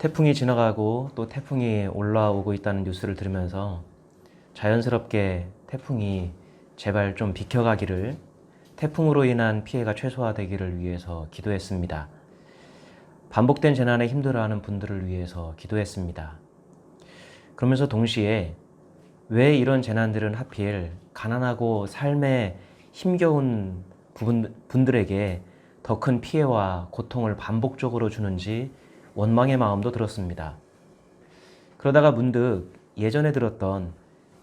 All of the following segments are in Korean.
태풍이 지나가고 또 태풍이 올라오고 있다는 뉴스를 들으면서 자연스럽게 태풍이 제발 좀 비켜가기를, 태풍으로 인한 피해가 최소화되기를 위해서 기도했습니다. 반복된 재난에 힘들어하는 분들을 위해서 기도했습니다. 그러면서 동시에 왜 이런 재난들은 하필 가난하고 삶에 힘겨운 분들에게 더 큰 피해와 고통을 반복적으로 주는지 원망의 마음도 들었습니다. 그러다가 문득 예전에 들었던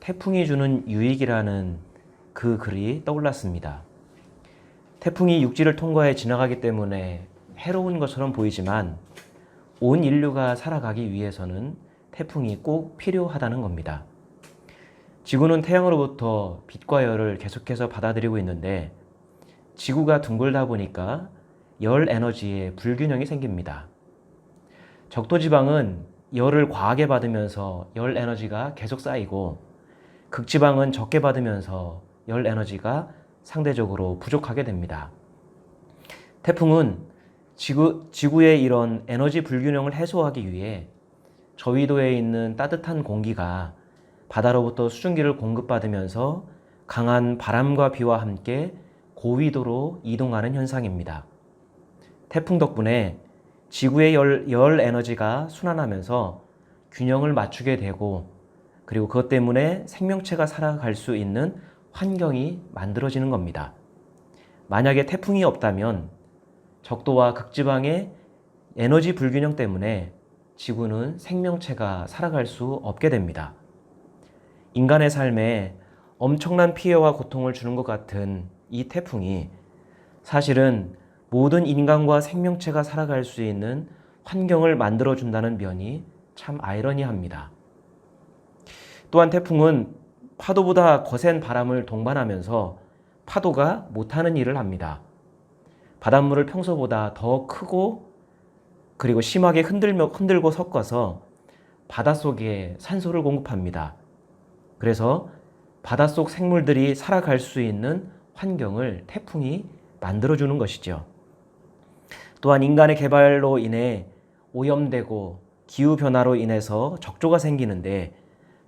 태풍이 주는 유익이라는 그 글이 떠올랐습니다. 태풍이 육지를 통과해 지나가기 때문에 해로운 것처럼 보이지만 온 인류가 살아가기 위해서는 태풍이 꼭 필요하다는 겁니다. 지구는 태양으로부터 빛과 열을 계속해서 받아들이고 있는데 지구가 둥글다 보니까 열 에너지에 불균형이 생깁니다. 적도지방은 열을 과하게 받으면서 열 에너지가 계속 쌓이고 극지방은 적게 받으면서 열 에너지가 상대적으로 부족하게 됩니다. 태풍은 지구의 이런 에너지 불균형을 해소하기 위해 저위도에 있는 따뜻한 공기가 바다로부터 수증기를 공급받으면서 강한 바람과 비와 함께 고위도로 이동하는 현상입니다. 태풍 덕분에 지구의 열 에너지가 순환하면서 균형을 맞추게 되고, 그리고 그것 때문에 생명체가 살아갈 수 있는 환경이 만들어지는 겁니다. 만약에 태풍이 없다면 적도와 극지방의 에너지 불균형 때문에 지구는 생명체가 살아갈 수 없게 됩니다. 인간의 삶에 엄청난 피해와 고통을 주는 것 같은 이 태풍이 사실은 모든 인간과 생명체가 살아갈 수 있는 환경을 만들어준다는 면이 참 아이러니합니다. 또한 태풍은 파도보다 거센 바람을 동반하면서 파도가 못하는 일을 합니다. 바닷물을 평소보다 더 크고 그리고 심하게 흔들고 섞어서 바닷속에 산소를 공급합니다. 그래서 바닷속 생물들이 살아갈 수 있는 환경을 태풍이 만들어주는 것이죠. 또한 인간의 개발로 인해 오염되고 기후변화로 인해서 적조가 생기는데,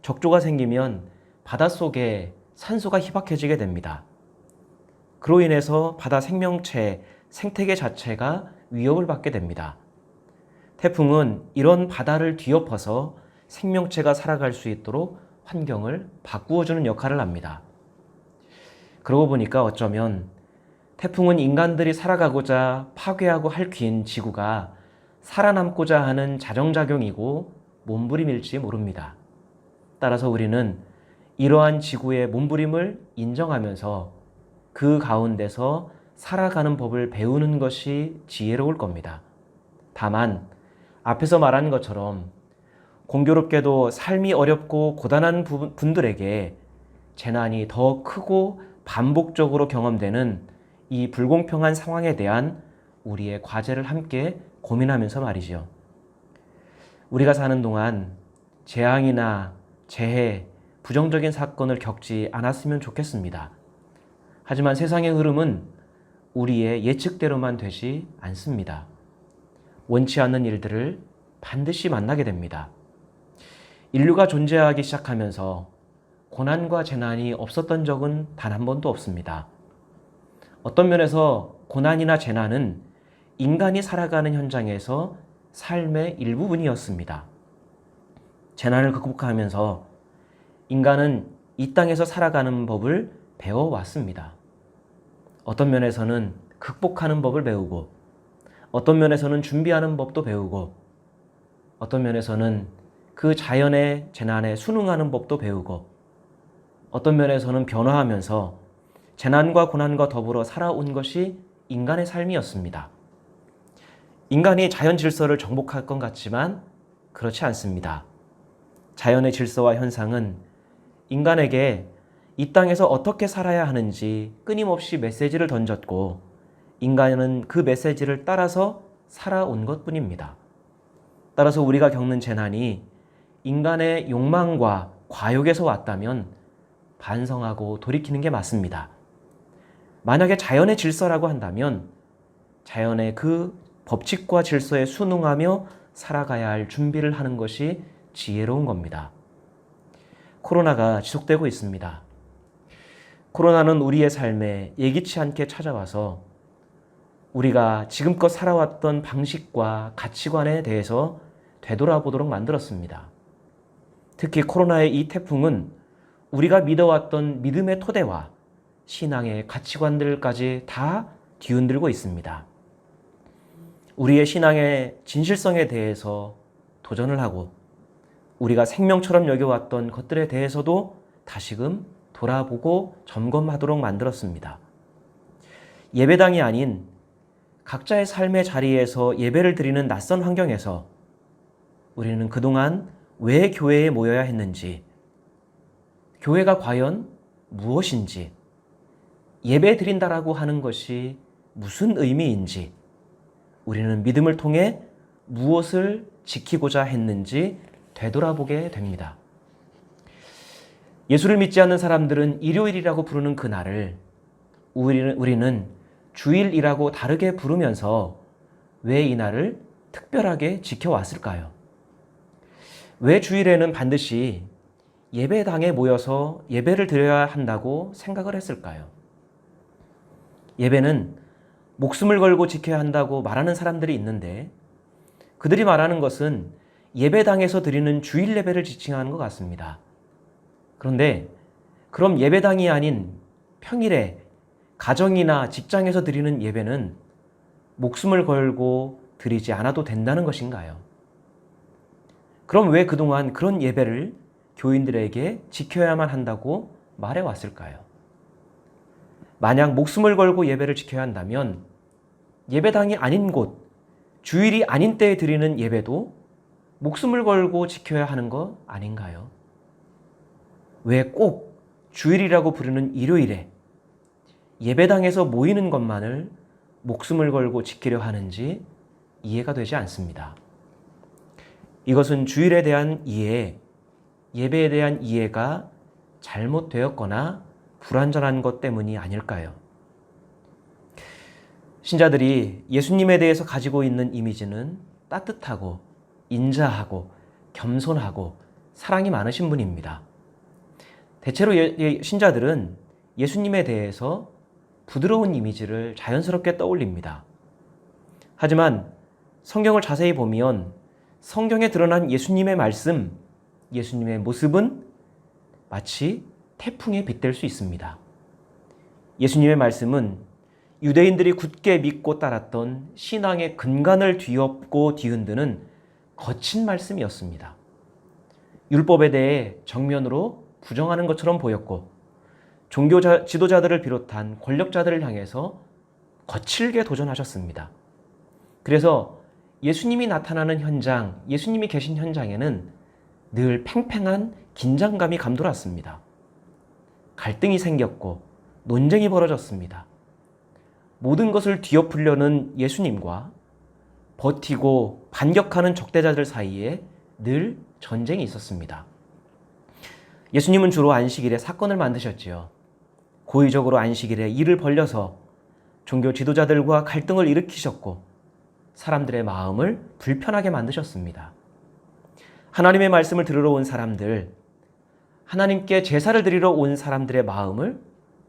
적조가 생기면 바닷속에 산소가 희박해지게 됩니다. 그로 인해서 바다 생명체, 생태계 자체가 위협을 받게 됩니다. 태풍은 이런 바다를 뒤엎어서 생명체가 살아갈 수 있도록 환경을 바꾸어주는 역할을 합니다. 그러고 보니까 어쩌면 태풍은 인간들이 살아가고자 파괴하고 핥힌 지구가 살아남고자 하는 자정작용이고 몸부림일지 모릅니다. 따라서 우리는 이러한 지구의 몸부림을 인정하면서 그 가운데서 살아가는 법을 배우는 것이 지혜로울 겁니다. 다만 앞에서 말한 것처럼 공교롭게도 삶이 어렵고 고단한 분들에게 재난이 더 크고 반복적으로 경험되는 이 불공평한 상황에 대한 우리의 과제를 함께 고민하면서 말이죠. 우리가 사는 동안 재앙이나 재해, 부정적인 사건을 겪지 않았으면 좋겠습니다. 하지만 세상의 흐름은 우리의 예측대로만 되지 않습니다. 원치 않는 일들을 반드시 만나게 됩니다. 인류가 존재하기 시작하면서 고난과 재난이 없었던 적은 단 한 번도 없습니다. 어떤 면에서 고난이나 재난은 인간이 살아가는 현장에서 삶의 일부분이었습니다. 재난을 극복하면서 인간은 이 땅에서 살아가는 법을 배워왔습니다. 어떤 면에서는 극복하는 법을 배우고, 어떤 면에서는 준비하는 법도 배우고, 어떤 면에서는 그 자연의 재난에 순응하는 법도 배우고, 어떤 면에서는 변화하면서 재난과 고난과 더불어 살아온 것이 인간의 삶이었습니다. 인간이 자연 질서를 정복할 것 같지만 그렇지 않습니다. 자연의 질서와 현상은 인간에게 이 땅에서 어떻게 살아야 하는지 끊임없이 메시지를 던졌고, 인간은 그 메시지를 따라서 살아온 것뿐입니다. 따라서 우리가 겪는 재난이 인간의 욕망과 과욕에서 왔다면 반성하고 돌이키는 게 맞습니다. 만약에 자연의 질서라고 한다면 자연의 그 법칙과 질서에 순응하며 살아가야 할 준비를 하는 것이 지혜로운 겁니다. 코로나가 지속되고 있습니다. 코로나는 우리의 삶에 예기치 않게 찾아와서 우리가 지금껏 살아왔던 방식과 가치관에 대해서 되돌아보도록 만들었습니다. 특히 코로나의 이 태풍은 우리가 믿어왔던 믿음의 토대와 신앙의 가치관들까지 다 뒤흔들고 있습니다. 우리의 신앙의 진실성에 대해서 도전을 하고 우리가 생명처럼 여겨왔던 것들에 대해서도 다시금 돌아보고 점검하도록 만들었습니다. 예배당이 아닌 각자의 삶의 자리에서 예배를 드리는 낯선 환경에서 우리는 그동안 왜 교회에 모여야 했는지, 교회가 과연 무엇인지, 예배 드린다라고 하는 것이 무슨 의미인지, 우리는 믿음을 통해 무엇을 지키고자 했는지 되돌아보게 됩니다. 예수를 믿지 않는 사람들은 일요일이라고 부르는 그날을 우리는 주일이라고 다르게 부르면서 왜 이 날을 특별하게 지켜왔을까요? 왜 주일에는 반드시 예배당에 모여서 예배를 드려야 한다고 생각을 했을까요? 예배는 목숨을 걸고 지켜야 한다고 말하는 사람들이 있는데 그들이 말하는 것은 예배당에서 드리는 주일 예배를 지칭하는 것 같습니다. 그런데 그럼 예배당이 아닌 평일에 가정이나 직장에서 드리는 예배는 목숨을 걸고 드리지 않아도 된다는 것인가요? 그럼 왜 그동안 그런 예배를 교인들에게 지켜야만 한다고 말해왔을까요? 만약 목숨을 걸고 예배를 지켜야 한다면 예배당이 아닌 곳, 주일이 아닌 때에 드리는 예배도 목숨을 걸고 지켜야 하는 거 아닌가요? 왜 꼭 주일이라고 부르는 일요일에 예배당에서 모이는 것만을 목숨을 걸고 지키려 하는지 이해가 되지 않습니다. 이것은 주일에 대한 이해, 예배에 대한 이해가 잘못되었거나 불완전한 것 때문이 아닐까요? 신자들이 예수님에 대해서 가지고 있는 이미지는 따뜻하고 인자하고 겸손하고 사랑이 많으신 분입니다. 대체로 신자들은 예수님에 대해서 부드러운 이미지를 자연스럽게 떠올립니다. 하지만 성경을 자세히 보면 성경에 드러난 예수님의 말씀, 예수님의 모습은 마치 태풍에 빗댈 수 있습니다. 예수님의 말씀은 유대인들이 굳게 믿고 따랐던 신앙의 근간을 뒤엎고 뒤흔드는 거친 말씀이었습니다. 율법에 대해 정면으로 부정하는 것처럼 보였고 종교 지도자들을 비롯한 권력자들을 향해서 거칠게 도전하셨습니다. 그래서 예수님이 나타나는 현장, 예수님이 계신 현장에는 늘 팽팽한 긴장감이 감돌았습니다. 갈등이 생겼고 논쟁이 벌어졌습니다. 모든 것을 뒤엎으려는 예수님과 버티고 반격하는 적대자들 사이에 늘 전쟁이 있었습니다. 예수님은 주로 안식일에 사건을 만드셨지요. 고의적으로 안식일에 일을 벌려서 종교 지도자들과 갈등을 일으키셨고 사람들의 마음을 불편하게 만드셨습니다. 하나님의 말씀을 들으러 온 사람들, 하나님께 제사를 드리러 온 사람들의 마음을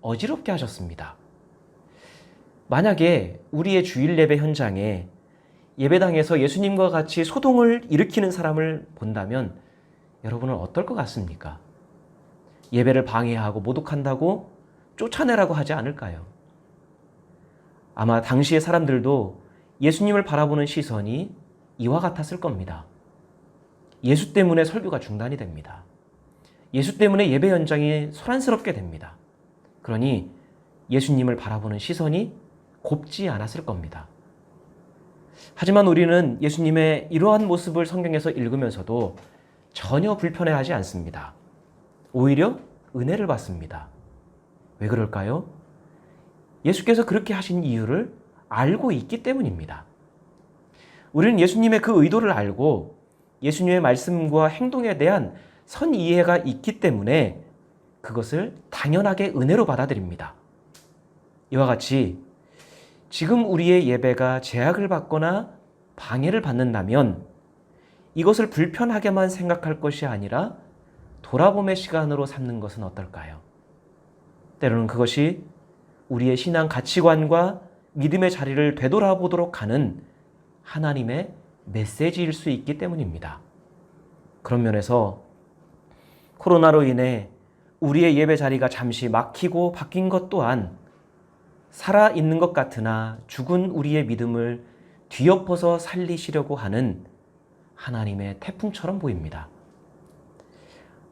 어지럽게 하셨습니다. 만약에 우리의 주일 예배 현장에 예배당에서 예수님과 같이 소동을 일으키는 사람을 본다면 여러분은 어떨 것 같습니까? 예배를 방해하고 모독한다고 쫓아내라고 하지 않을까요? 아마 당시의 사람들도 예수님을 바라보는 시선이 이와 같았을 겁니다. 예수 때문에 설교가 중단이 됩니다. 예수 때문에 예배 현장이 소란스럽게 됩니다. 그러니 예수님을 바라보는 시선이 곱지 않았을 겁니다. 하지만 우리는 예수님의 이러한 모습을 성경에서 읽으면서도 전혀 불편해하지 않습니다. 오히려 은혜를 받습니다. 왜 그럴까요? 예수께서 그렇게 하신 이유를 알고 있기 때문입니다. 우리는 예수님의 그 의도를 알고 예수님의 말씀과 행동에 대한 선 이해가 있기 때문에 그것을 당연하게 은혜로 받아들입니다. 이와 같이 지금 우리의 예배가 제약을 받거나 방해를 받는다면 이것을 불편하게만 생각할 것이 아니라 돌아봄의 시간으로 삼는 것은 어떨까요? 때로는 그것이 우리의 신앙 가치관과 믿음의 자리를 되돌아보도록 하는 하나님의 메시지일 수 있기 때문입니다. 그런 면에서 코로나로 인해 우리의 예배 자리가 잠시 막히고 바뀐 것 또한 살아있는 것 같으나 죽은 우리의 믿음을 뒤엎어서 살리시려고 하는 하나님의 태풍처럼 보입니다.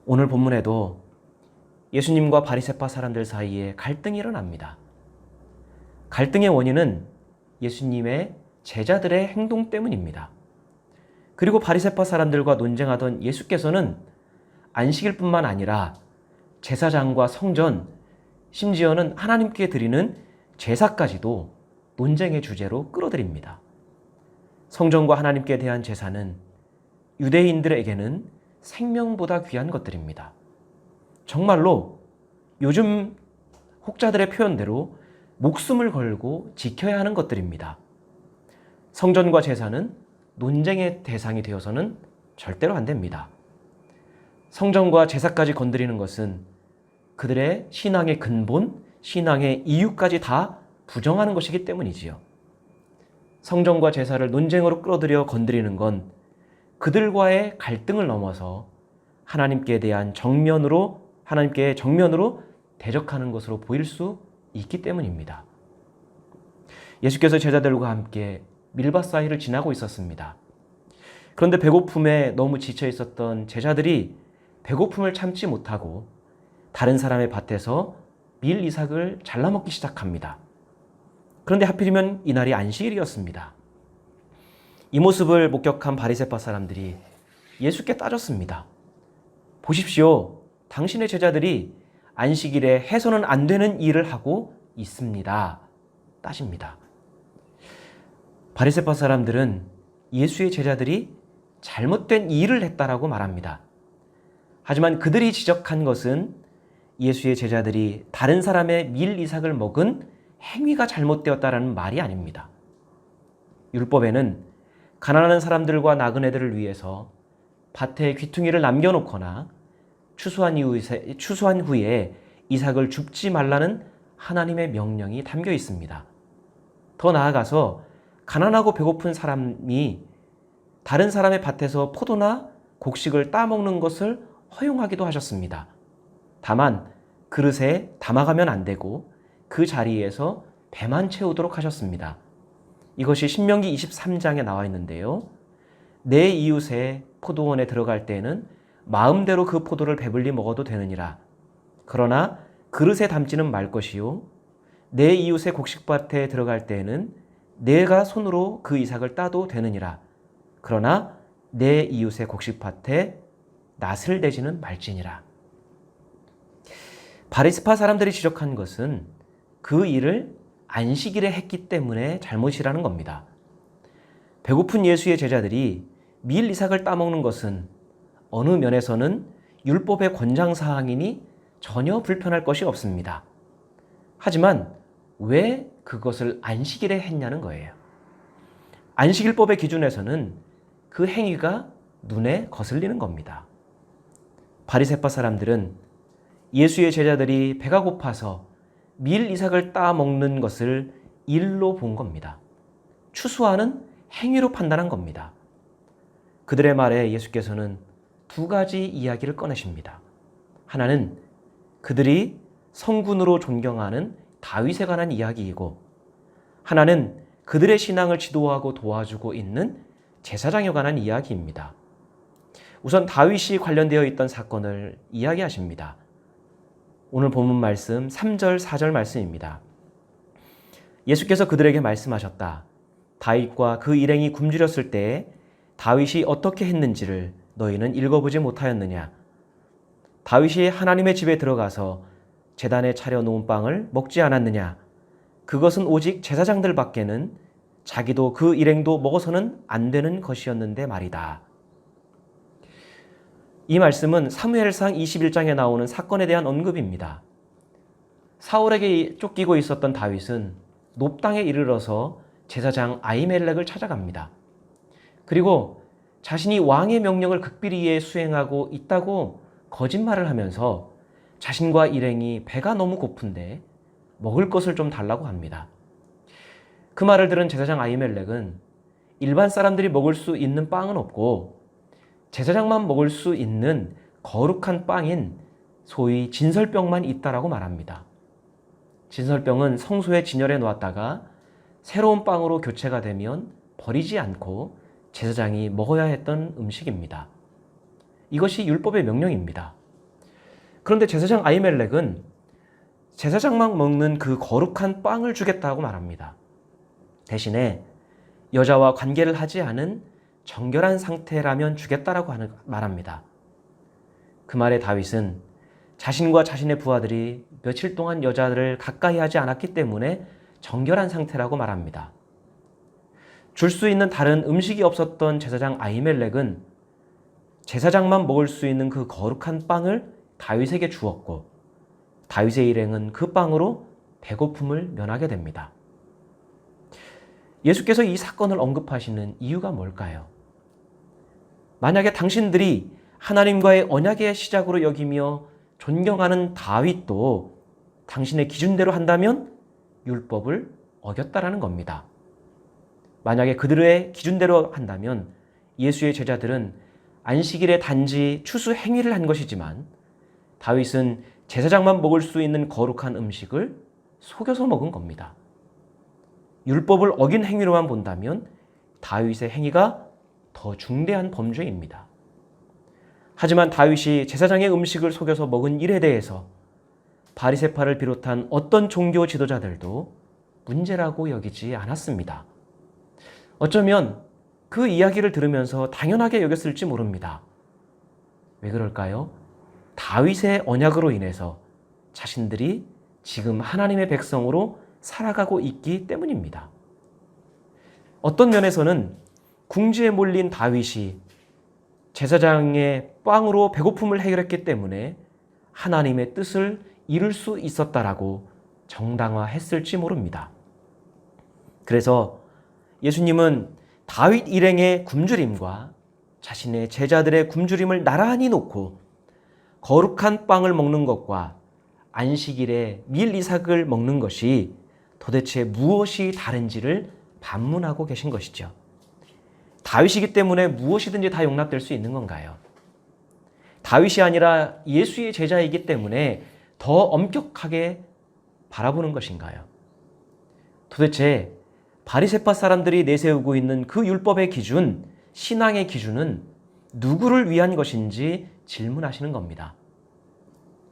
오늘 본문에도 예수님과 바리새파 사람들 사이에 갈등이 일어납니다. 갈등의 원인은 예수님의 제자들의 행동 때문입니다. 그리고 바리새파 사람들과 논쟁하던 예수께서는 안식일 뿐만 아니라 제사장과 성전, 심지어는 하나님께 드리는 제사까지도 논쟁의 주제로 끌어들입니다. 성전과 하나님께 대한 제사는 유대인들에게는 생명보다 귀한 것들입니다. 정말로 요즘 혹자들의 표현대로 목숨을 걸고 지켜야 하는 것들입니다. 성전과 제사는 논쟁의 대상이 되어서는 절대로 안 됩니다. 성전과 제사까지 건드리는 것은 그들의 신앙의 근본, 신앙의 이유까지 다 부정하는 것이기 때문이지요. 성전과 제사를 논쟁으로 끌어들여 건드리는 건 그들과의 갈등을 넘어서 하나님께 정면으로 대적하는 것으로 보일 수 있기 때문입니다. 예수께서 제자들과 함께 밀밭 사이를 지나고 있었습니다. 그런데 배고픔에 너무 지쳐 있었던 제자들이 배고픔을 참지 못하고 다른 사람의 밭에서 밀 이삭을 잘라 먹기 시작합니다. 그런데 하필이면 이날이 안식일이었습니다. 이 모습을 목격한 바리새파 사람들이 예수께 따졌습니다. 보십시오. 당신의 제자들이 안식일에 해서는 안 되는 일을 하고 있습니다. 따집니다. 바리새파 사람들은 예수의 제자들이 잘못된 일을 했다라고 말합니다. 하지만 그들이 지적한 것은 예수의 제자들이 다른 사람의 밀 이삭을 먹은 행위가 잘못되었다라는 말이 아닙니다. 율법에는 가난한 사람들과 나그네들을 위해서 밭에 귀퉁이를 남겨놓거나 추수한 후에 이삭을 줍지 말라는 하나님의 명령이 담겨 있습니다. 더 나아가서 가난하고 배고픈 사람이 다른 사람의 밭에서 포도나 곡식을 따먹는 것을 허용하기도 하셨습니다. 다만 그릇에 담아가면 안 되고 그 자리에서 배만 채우도록 하셨습니다. 이것이 신명기 23장에 나와 있는데요. 내 이웃의 포도원에 들어갈 때에는 마음대로 그 포도를 배불리 먹어도 되느니라. 그러나 그릇에 담지는 말 것이요. 내 이웃의 곡식밭에 들어갈 때에는 내가 손으로 그 이삭을 따도 되느니라. 그러나 내 이웃의 곡식밭에 낫을 대지는 말지니라. 바리새파 사람들이 지적한 것은 그 일을 안식일에 했기 때문에 잘못이라는 겁니다. 배고픈 예수의 제자들이 밀 이삭을 따먹는 것은 어느 면에서는 율법의 권장사항이니 전혀 불편할 것이 없습니다. 하지만 왜 그것을 안식일에 했냐는 거예요. 안식일법의 기준에서는 그 행위가 눈에 거슬리는 겁니다. 바리새파 사람들은 예수의 제자들이 배가 고파서 밀 이삭을 따먹는 것을 일로 본 겁니다. 추수하는 행위로 판단한 겁니다. 그들의 말에 예수께서는 두 가지 이야기를 꺼내십니다. 하나는 그들이 성군으로 존경하는 다윗에 관한 이야기이고, 하나는 그들의 신앙을 지도하고 도와주고 있는 제사장에 관한 이야기입니다. 우선 다윗이 관련되어 있던 사건을 이야기하십니다. 오늘 본문 말씀 3절, 4절 말씀입니다. 예수께서 그들에게 말씀하셨다. 다윗과 그 일행이 굶주렸을 때에 다윗이 어떻게 했는지를 너희는 읽어보지 못하였느냐? 다윗이 하나님의 집에 들어가서 제단에 차려놓은 빵을 먹지 않았느냐? 그것은 오직 제사장들 밖에는 자기도 그 일행도 먹어서는 안 되는 것이었는데 말이다. 이 말씀은 사무엘상 21장에 나오는 사건에 대한 언급입니다. 사울에게 쫓기고 있었던 다윗은 높당에 이르러서 제사장 아히멜렉을 찾아갑니다. 그리고 자신이 왕의 명령을 극비리에 수행하고 있다고 거짓말을 하면서 자신과 일행이 배가 너무 고픈데 먹을 것을 좀 달라고 합니다. 그 말을 들은 제사장 아히멜렉은 일반 사람들이 먹을 수 있는 빵은 없고 제사장만 먹을 수 있는 거룩한 빵인 소위 진설병만 있다라고 말합니다. 진설병은 성소에 진열해 놓았다가 새로운 빵으로 교체가 되면 버리지 않고 제사장이 먹어야 했던 음식입니다. 이것이 율법의 명령입니다. 그런데 제사장 아히멜렉은 제사장만 먹는 그 거룩한 빵을 주겠다고 말합니다. 대신에 여자와 관계를 하지 않은 정결한 상태라면 주겠다라고 말합니다. 그 말에 다윗은 자신과 자신의 부하들이 며칠 동안 여자를 가까이 하지 않았기 때문에 정결한 상태라고 말합니다. 줄 수 있는 다른 음식이 없었던 제사장 아히멜렉은 제사장만 먹을 수 있는 그 거룩한 빵을 다윗에게 주었고 다윗의 일행은 그 빵으로 배고픔을 면하게 됩니다. 예수께서 이 사건을 언급하시는 이유가 뭘까요? 만약에 당신들이 하나님과의 언약의 시작으로 여기며 존경하는 다윗도 당신의 기준대로 한다면 율법을 어겼다라는 겁니다. 만약에 그들의 기준대로 한다면 예수의 제자들은 안식일에 단지 추수 행위를 한 것이지만 다윗은 제사장만 먹을 수 있는 거룩한 음식을 속여서 먹은 겁니다. 율법을 어긴 행위로만 본다면 다윗의 행위가 더 중대한 범죄입니다. 하지만 다윗이 제사장의 음식을 속여서 먹은 일에 대해서 바리새파를 비롯한 어떤 종교 지도자들도 문제라고 여기지 않았습니다. 어쩌면 그 이야기를 들으면서 당연하게 여겼을지 모릅니다. 왜 그럴까요? 다윗의 언약으로 인해서 자신들이 지금 하나님의 백성으로 살아가고 있기 때문입니다. 어떤 면에서는 궁지에 몰린 다윗이 제사장의 빵으로 배고픔을 해결했기 때문에 하나님의 뜻을 이룰 수 있었다라고 정당화했을지 모릅니다. 그래서 예수님은 다윗 일행의 굶주림과 자신의 제자들의 굶주림을 나란히 놓고 거룩한 빵을 먹는 것과 안식일에 밀 이삭을 먹는 것이 도대체 무엇이 다른지를 반문하고 계신 것이죠. 다윗이기 때문에 무엇이든지 다 용납될 수 있는 건가요? 다윗이 아니라 예수의 제자이기 때문에 더 엄격하게 바라보는 것인가요? 도대체 바리새파 사람들이 내세우고 있는 그 율법의 기준, 신앙의 기준은 누구를 위한 것인지 질문하시는 겁니다.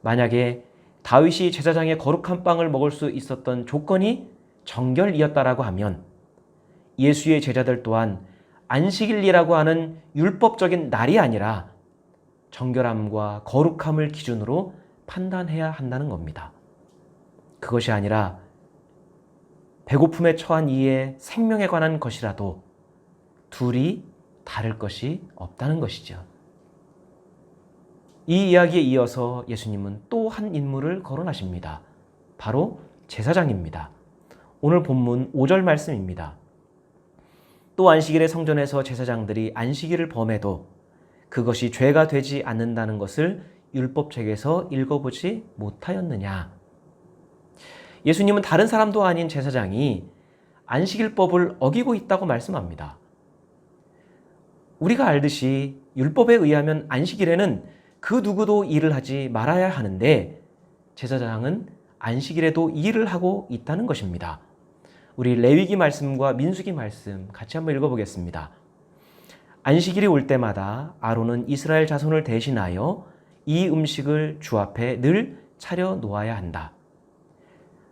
만약에 다윗이 제사장의 거룩한 빵을 먹을 수 있었던 조건이 정결이었다라고 하면 예수의 제자들 또한 안식일이라고 하는 율법적인 날이 아니라 정결함과 거룩함을 기준으로 판단해야 한다는 겁니다. 그것이 아니라 배고픔에 처한 이의 생명에 관한 것이라도 둘이 다를 것이 없다는 것이죠. 이 이야기에 이어서 예수님은 또 한 인물을 거론하십니다. 바로 제사장입니다. 오늘 본문 5절 말씀입니다. 또 안식일의 성전에서 제사장들이 안식일을 범해도 그것이 죄가 되지 않는다는 것을 율법책에서 읽어보지 못하였느냐. 예수님은 다른 사람도 아닌 제사장이 안식일법을 어기고 있다고 말씀합니다. 우리가 알듯이 율법에 의하면 안식일에는 그 누구도 일을 하지 말아야 하는데 제사장은 안식일에도 일을 하고 있다는 것입니다. 우리 레위기 말씀과 민수기 말씀 같이 한번 읽어보겠습니다. 안식일이 올 때마다 아론은 이스라엘 자손을 대신하여 이 음식을 주 앞에 늘 차려 놓아야 한다.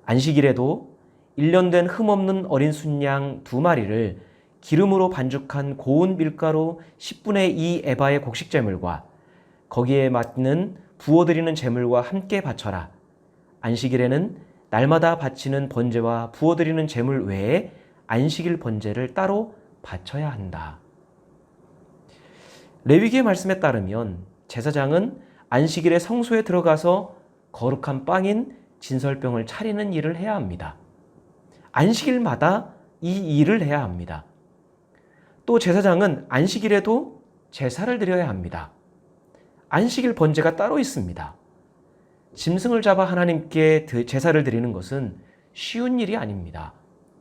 안식일에도 1년 된 흠없는 어린 순양 2마리를 기름으로 반죽한 고운 밀가루 10분의 2 에바의 곡식제물과 거기에 맞는 부어드리는 제물과 함께 바쳐라. 안식일에는 날마다 바치는 번제와 부어드리는 제물 외에 안식일 번제를 따로 바쳐야 한다. 레위기의 말씀에 따르면 제사장은 안식일에 성소에 들어가서 거룩한 빵인 진설병을 차리는 일을 해야 합니다. 안식일마다 이 일을 해야 합니다. 또 제사장은 안식일에도 제사를 드려야 합니다. 안식일 번제가 따로 있습니다. 짐승을 잡아 하나님께 제사를 드리는 것은 쉬운 일이 아닙니다.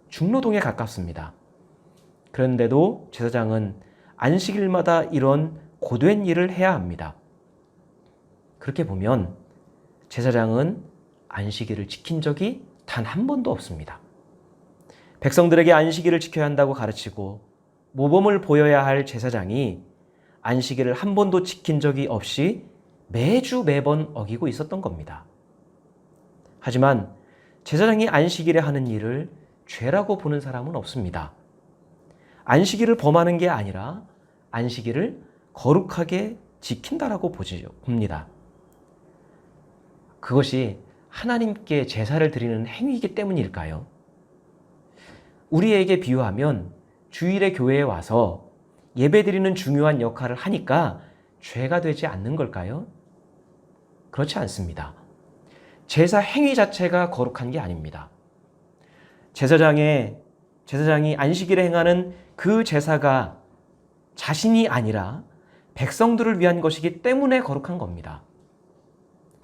중노동에 가깝습니다. 그런데도 제사장은 안식일마다 이런 고된 일을 해야 합니다. 그렇게 보면 제사장은 안식일을 지킨 적이 단 한 번도 없습니다. 백성들에게 안식일을 지켜야 한다고 가르치고 모범을 보여야 할 제사장이 안식일을 한 번도 지킨 적이 없이 매번 어기고 있었던 겁니다. 하지만 제사장이 안식일에 하는 일을 죄라고 보는 사람은 없습니다. 안식일을 범하는 게 아니라 안식일을 거룩하게 지킨다라고 봅니다. 그것이 하나님께 제사를 드리는 행위이기 때문일까요? 우리에게 비유하면 주일에 교회에 와서 예배드리는 중요한 역할을 하니까 죄가 되지 않는 걸까요? 그렇지 않습니다. 제사 행위 자체가 거룩한 게 아닙니다. 제사장이 안식일에 행하는 그 제사가 자신이 아니라 백성들을 위한 것이기 때문에 거룩한 겁니다.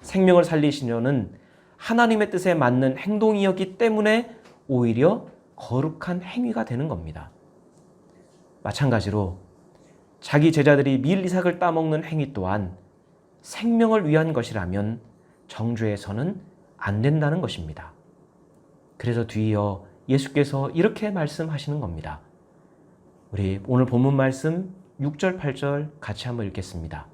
생명을 살리시려는 하나님의 뜻에 맞는 행동이었기 때문에 오히려 거룩한 행위가 되는 겁니다. 마찬가지로 자기 제자들이 밀 이삭을 따먹는 행위 또한 생명을 위한 것이라면 정죄해서는 안 된다는 것입니다. 그래서 뒤이어 예수께서 이렇게 말씀하시는 겁니다. 우리 오늘 본문 말씀 6절, 8절 같이 한번 읽겠습니다.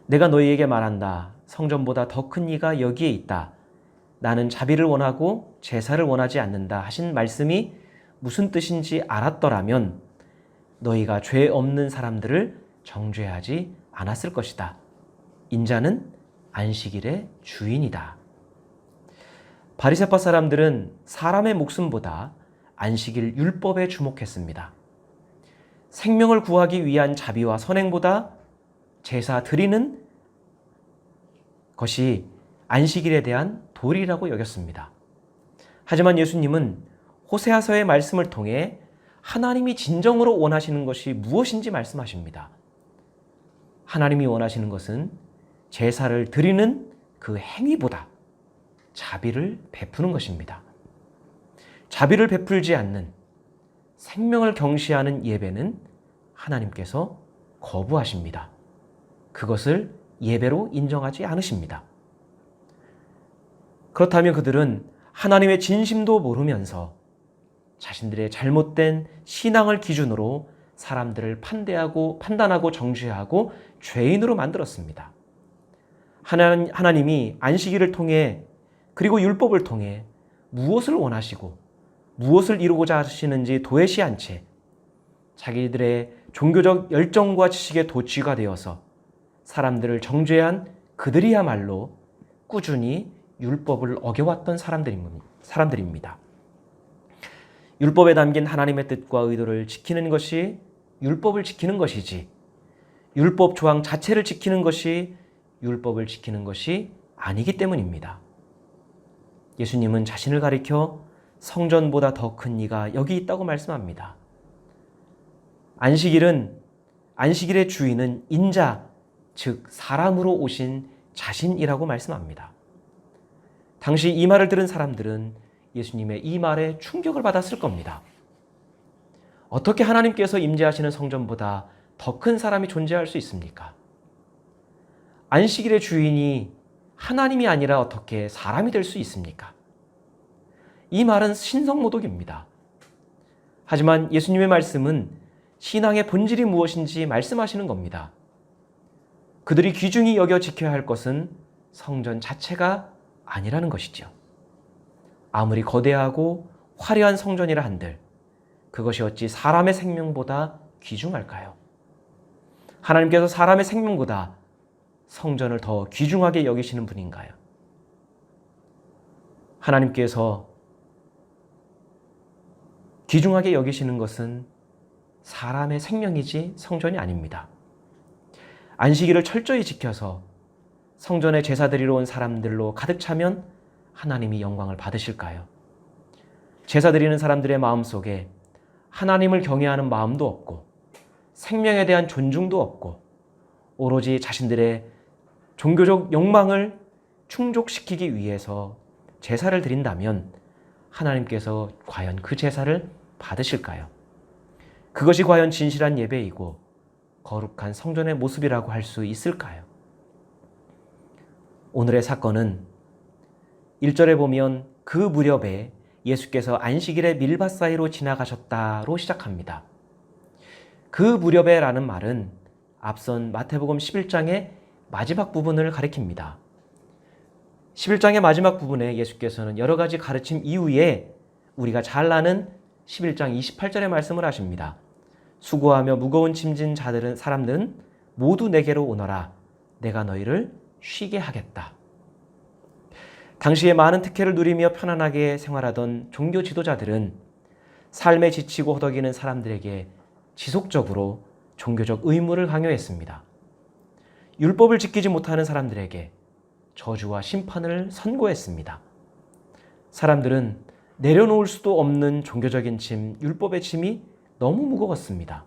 내가 너희에게 말한다. 성전보다 더 큰 이가 여기에 있다. 나는 자비를 원하고 제사를 원하지 않는다 하신 말씀이 무슨 뜻인지 알았더라면 너희가 죄 없는 사람들을 정죄하지 않았을 것이다. 인자는 안식일의 주인이다. 바리새파 사람들은 사람의 목숨보다 안식일 율법에 주목했습니다. 생명을 구하기 위한 자비와 선행보다 제사 드리는 것이 안식일에 대한 도리라고 여겼습니다. 하지만 예수님은 호세아서의 말씀을 통해 하나님이 진정으로 원하시는 것이 무엇인지 말씀하십니다. 하나님이 원하시는 것은 제사를 드리는 그 행위보다 자비를 베푸는 것입니다. 자비를 베풀지 않는 생명을 경시하는 예배는 하나님께서 거부하십니다. 그것을 예배로 인정하지 않으십니다. 그렇다면 그들은 하나님의 진심도 모르면서 자신들의 잘못된 신앙을 기준으로 사람들을 판단하고 정죄하고 죄인으로 만들었습니다. 하나님이 안식일을 통해 그리고 율법을 통해 무엇을 원하시고 무엇을 이루고자 하시는지 도외시한 채 자기들의 종교적 열정과 지식에 도취가 되어서 사람들을 정죄한 그들이야말로 꾸준히 율법을 어겨왔던 사람들입니다. 율법에 담긴 하나님의 뜻과 의도를 지키는 것이 율법을 지키는 것이지 율법 조항 자체를 지키는 것이 율법을 지키는 것이 아니기 때문입니다. 예수님은 자신을 가리켜 성전보다 더 큰 이가 여기 있다고 말씀합니다. 안식일의 주인은 인자, 즉 사람으로 오신 자신이라고 말씀합니다. 당시 이 말을 들은 사람들은 예수님의 이 말에 충격을 받았을 겁니다. 어떻게 하나님께서 임재하시는 성전보다 더 큰 사람이 존재할 수 있습니까? 안식일의 주인이 하나님이 아니라 어떻게 사람이 될 수 있습니까? 이 말은 신성모독입니다. 하지만 예수님의 말씀은 신앙의 본질이 무엇인지 말씀하시는 겁니다. 그들이 귀중히 여겨 지켜야 할 것은 성전 자체가 아니라는 것이죠. 아무리 거대하고 화려한 성전이라 한들 그것이 어찌 사람의 생명보다 귀중할까요? 하나님께서 사람의 생명보다 성전을 더 귀중하게 여기시는 분인가요? 하나님께서 귀중하게 여기시는 것은 사람의 생명이지 성전이 아닙니다. 안식일을 철저히 지켜서 성전에 제사 드리러 온 사람들로 가득 차면 하나님이 영광을 받으실까요? 제사 드리는 사람들의 마음속에 하나님을 경외하는 마음도 없고 생명에 대한 존중도 없고 오로지 자신들의 종교적 욕망을 충족시키기 위해서 제사를 드린다면 하나님께서 과연 그 제사를 받으실까요? 그것이 과연 진실한 예배이고 거룩한 성전의 모습이라고 할 수 있을까요? 오늘의 사건은 1절에 보면 그 무렵에 예수께서 안식일의 밀밭 사이로 지나가셨다로 시작합니다. 그 무렵에라는 말은 앞선 마태복음 11장의 마지막 부분을 가리킵니다. 11장의 마지막 부분에 예수께서는 여러 가지 가르침 이후에 우리가 잘 아는 11장 28절의 말씀을 하십니다. 수고하며 무거운 짐진 사람들은 모두 내게로 오너라. 내가 너희를 쉬게 하겠다. 당시에 많은 특혜를 누리며 편안하게 생활하던 종교 지도자들은 삶에 지치고 허덕이는 사람들에게 지속적으로 종교적 의무를 강요했습니다. 율법을 지키지 못하는 사람들에게 저주와 심판을 선고했습니다. 사람들은 내려놓을 수도 없는 종교적인 짐, 율법의 짐이 너무 무거웠습니다.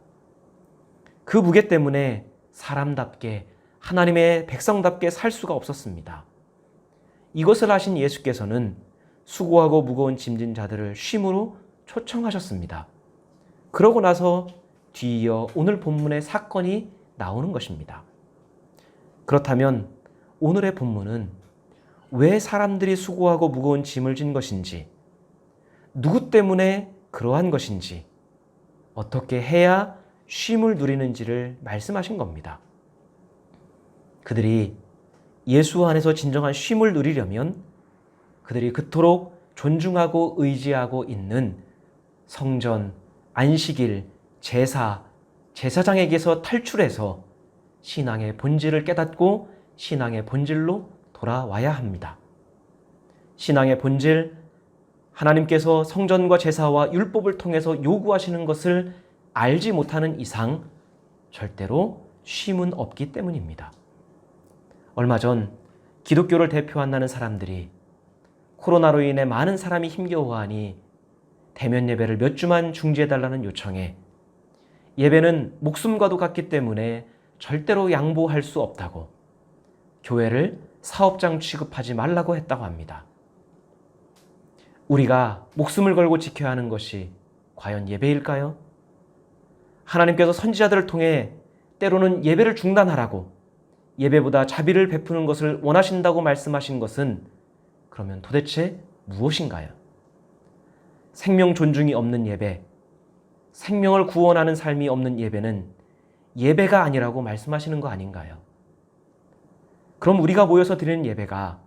그 무게 때문에 사람답게 하나님의 백성답게 살 수가 없었습니다. 이것을 아신 예수께서는 수고하고 무거운 짐진 자들을 쉼으로 초청하셨습니다. 그러고 나서 뒤이어 오늘 본문의 사건이 나오는 것입니다. 그렇다면 오늘의 본문은 왜 사람들이 수고하고 무거운 짐을 진 것인지, 누구 때문에 그러한 것인지, 어떻게 해야 쉼을 누리는지를 말씀하신 겁니다. 그들이 예수 안에서 진정한 쉼을 누리려면 그들이 그토록 존중하고 의지하고 있는 성전, 안식일, 제사, 제사장에게서 탈출해서 신앙의 본질을 깨닫고 신앙의 본질로 돌아와야 합니다. 신앙의 본질, 하나님께서 성전과 제사와 율법을 통해서 요구하시는 것을 알지 못하는 이상 절대로 쉼은 없기 때문입니다. 얼마 전 기독교를 대표한다는 사람들이 코로나로 인해 많은 사람이 힘겨워하니 대면 예배를 몇 주만 중지해달라는 요청에 예배는 목숨과도 같기 때문에 절대로 양보할 수 없다고 교회를 사업장 취급하지 말라고 했다고 합니다. 우리가 목숨을 걸고 지켜야 하는 것이 과연 예배일까요? 하나님께서 선지자들을 통해 때로는 예배를 중단하라고 예배보다 자비를 베푸는 것을 원하신다고 말씀하신 것은 그러면 도대체 무엇인가요? 생명 존중이 없는 예배, 생명을 구원하는 삶이 없는 예배는 예배가 아니라고 말씀하시는 거 아닌가요? 그럼 우리가 모여서 드리는 예배가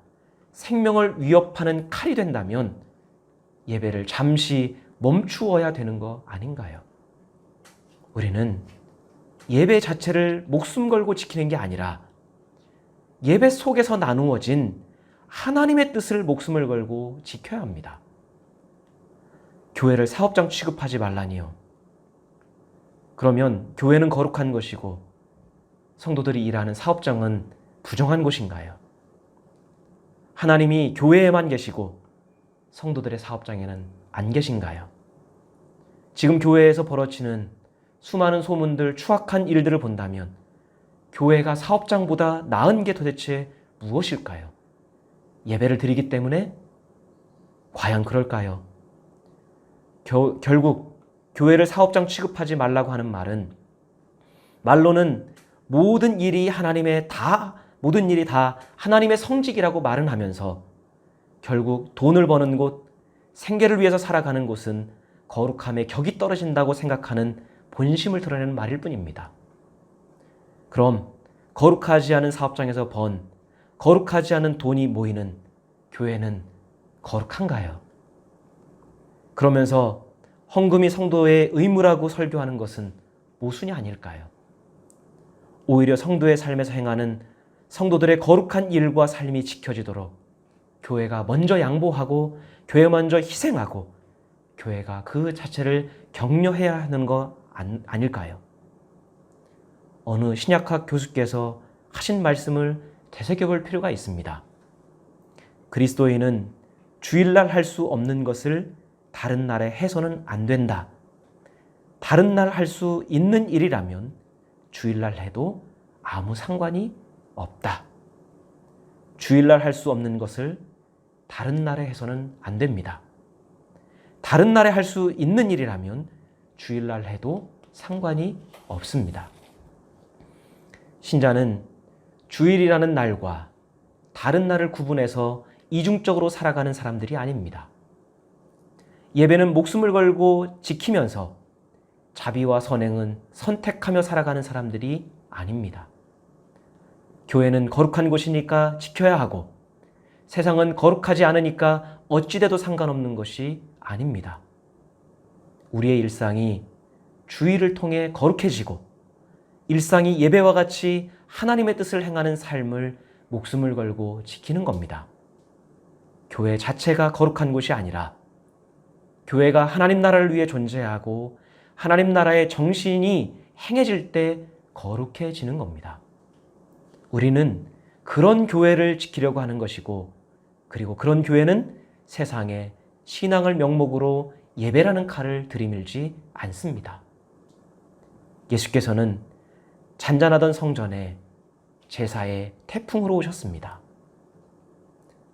생명을 위협하는 칼이 된다면 예배를 잠시 멈추어야 되는 거 아닌가요? 우리는 예배 자체를 목숨 걸고 지키는 게 아니라 예배 속에서 나누어진 하나님의 뜻을 목숨을 걸고 지켜야 합니다. 교회를 사업장 취급하지 말라니요. 그러면 교회는 거룩한 것이고 성도들이 일하는 사업장은 부정한 곳인가요? 하나님이 교회에만 계시고 성도들의 사업장에는 안 계신가요? 지금 교회에서 벌어지는 수많은 소문들, 추악한 일들을 본다면 교회가 사업장보다 나은 게 도대체 무엇일까요? 예배를 드리기 때문에? 과연 그럴까요? 결국 교회를 사업장 취급하지 말라고 하는 말은 말로는 모든 일이 다 하나님의 성직이라고 말은 하면서 결국 돈을 버는 곳, 생계를 위해서 살아가는 곳은 거룩함의 격이 떨어진다고 생각하는 본심을 드러내는 말일 뿐입니다. 그럼 거룩하지 않은 사업장에서 거룩하지 않은 돈이 모이는 교회는 거룩한가요? 그러면서 헌금이 성도의 의무라고 설교하는 것은 모순이 아닐까요? 오히려 성도의 삶에서 행하는 성도들의 거룩한 일과 삶이 지켜지도록 교회가 먼저 양보하고 교회 먼저 희생하고 교회가 그 자체를 격려해야 하는 거 아닐까요? 어느 신약학 교수께서 하신 말씀을 되새겨볼 필요가 있습니다. 그리스도인은 주일날 할 수 없는 것을 다른 날에 해서는 안 된다. 다른 날 할 수 있는 일이라면 주일날 해도 아무 상관이 없다. 주일날 할 수 없는 것을 다른 날에 해서는 안 됩니다. 다른 날에 할 수 있는 일이라면 주일날 해도 상관이 없습니다. 신자는 주일이라는 날과 다른 날을 구분해서 이중적으로 살아가는 사람들이 아닙니다. 예배는 목숨을 걸고 지키면서 자비와 선행은 선택하며 살아가는 사람들이 아닙니다. 교회는 거룩한 곳이니까 지켜야 하고 세상은 거룩하지 않으니까 어찌돼도 상관없는 것이 아닙니다. 우리의 일상이 주일을 통해 거룩해지고 일상이 예배와 같이 하나님의 뜻을 행하는 삶을 목숨을 걸고 지키는 겁니다. 교회 자체가 거룩한 곳이 아니라 교회가 하나님 나라를 위해 존재하고 하나님 나라의 정신이 행해질 때 거룩해지는 겁니다. 우리는 그런 교회를 지키려고 하는 것이고 그리고 그런 교회는 세상에 신앙을 명목으로 예배라는 칼을 들이밀지 않습니다. 예수께서는 잔잔하던 성전에 제사의 태풍으로 오셨습니다.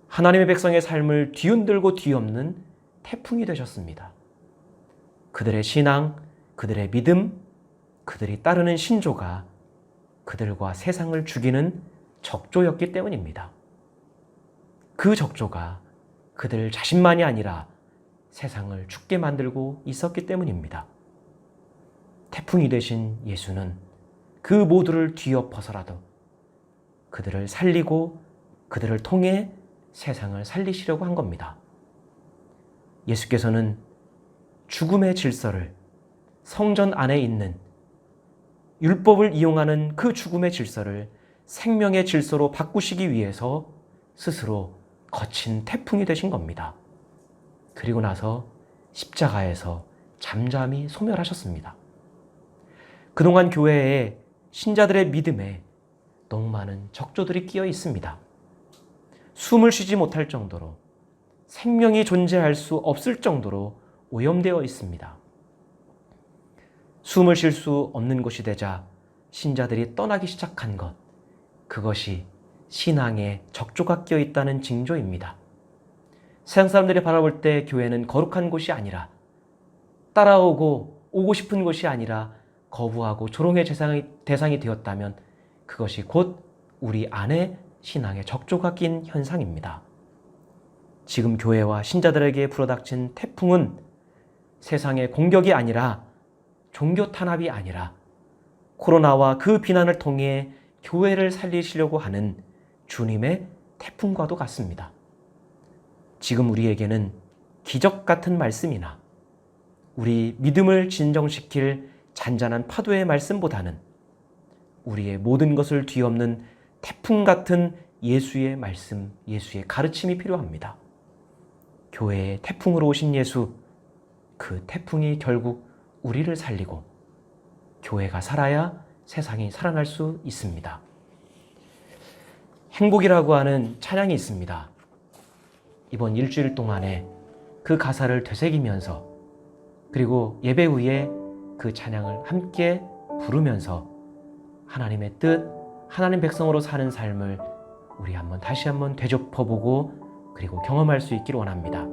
하나님의 백성의 삶을 뒤흔들고 뒤엎는 태풍이 되셨습니다. 그들의 신앙, 그들의 믿음, 그들이 따르는 신조가 그들과 세상을 죽이는 적조였기 때문입니다. 그 적조가 그들 자신만이 아니라 세상을 죽게 만들고 있었기 때문입니다. 태풍이 되신 예수는 그 모두를 뒤엎어서라도 그들을 살리고 그들을 통해 세상을 살리시려고 한 겁니다. 예수께서는 죽음의 질서를 성전 안에 있는 율법을 이용하는 그 죽음의 질서를 생명의 질서로 바꾸시기 위해서 스스로 거친 태풍이 되신 겁니다. 그리고 나서 십자가에서 잠잠히 소멸하셨습니다. 그동안 교회에 신자들의 믿음에 너무 많은 적조들이 끼어 있습니다. 숨을 쉬지 못할 정도로 생명이 존재할 수 없을 정도로 오염되어 있습니다. 숨을 쉴 수 없는 곳이 되자 신자들이 떠나기 시작한 것, 그것이 신앙에 적조가 끼어 있다는 징조입니다. 세상 사람들이 바라볼 때 교회는 거룩한 곳이 아니라 따라오고 오고 싶은 곳이 아니라 거부하고 조롱의 대상이 되었다면 그것이 곧 우리 안에 신앙에 적조가 낀 현상입니다. 지금 교회와 신자들에게 불어닥친 태풍은 세상의 공격이 아니라 종교 탄압이 아니라 코로나와 그 비난을 통해 교회를 살리시려고 하는 주님의 태풍과도 같습니다. 지금 우리에게는 기적 같은 말씀이나 우리 믿음을 진정시킬 잔잔한 파도의 말씀보다는 우리의 모든 것을 뒤엎는 태풍 같은 예수의 말씀, 예수의 가르침이 필요합니다. 교회의 태풍으로 오신 예수, 그 태풍이 결국 우리를 살리고 교회가 살아야 세상이 살아날 수 있습니다. 행복이라고 하는 찬양이 있습니다. 이번 일주일 동안에 그 가사를 되새기면서 그리고 예배 후에 그 찬양을 함께 부르면서 하나님의 뜻, 하나님 백성으로 사는 삶을 우리 다시 한번 되짚어보고 그리고 경험할 수 있기를 원합니다.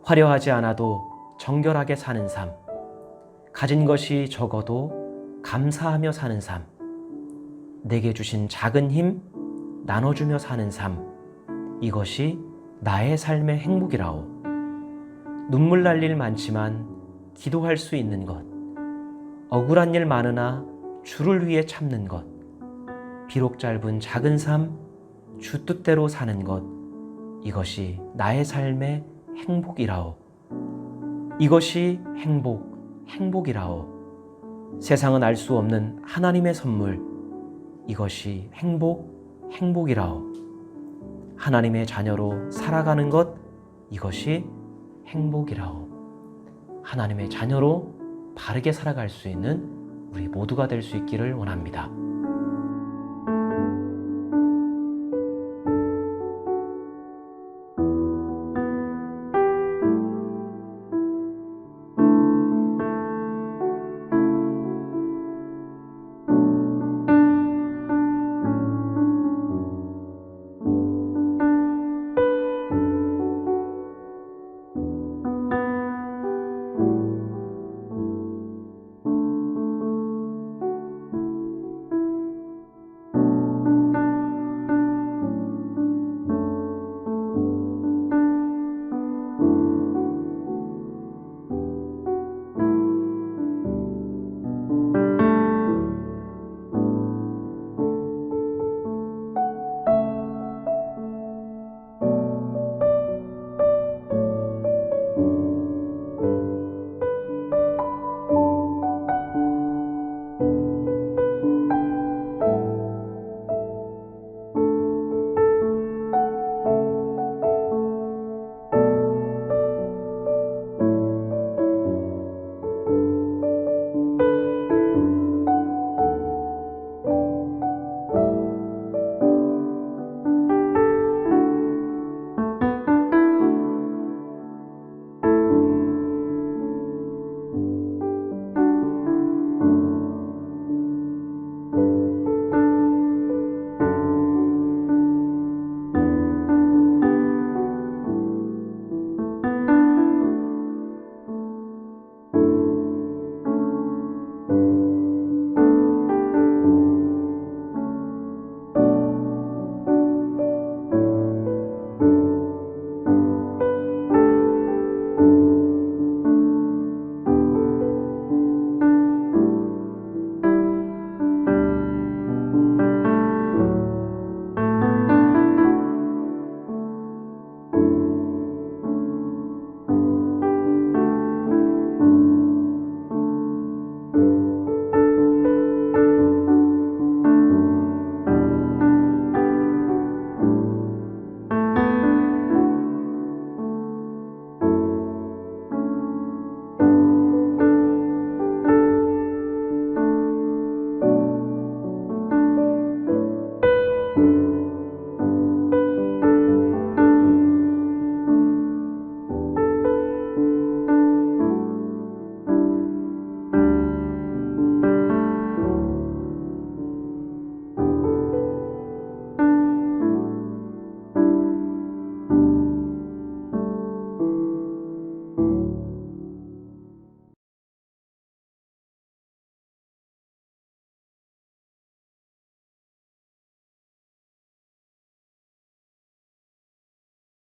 화려하지 않아도 정결하게 사는 삶, 가진 것이 적어도 감사하며 사는 삶, 내게 주신 작은 힘 나눠주며 사는 삶, 이것이 나의 삶의 행복이라오. 눈물 날 일 많지만 기도할 수 있는 것, 억울한 일 많으나 주를 위해 참는 것, 비록 짧은 작은 삶, 주 뜻대로 사는 것, 이것이 나의 삶의 행복이라오. 이것이 행복이라오. 세상은 알 수 없는 하나님의 선물, 이것이 행복이라오. 하나님의 자녀로 살아가는 것, 이것이 행복이라오. 하나님의 자녀로 바르게 살아갈 수 있는 우리 모두가 될 수 있기를 원합니다.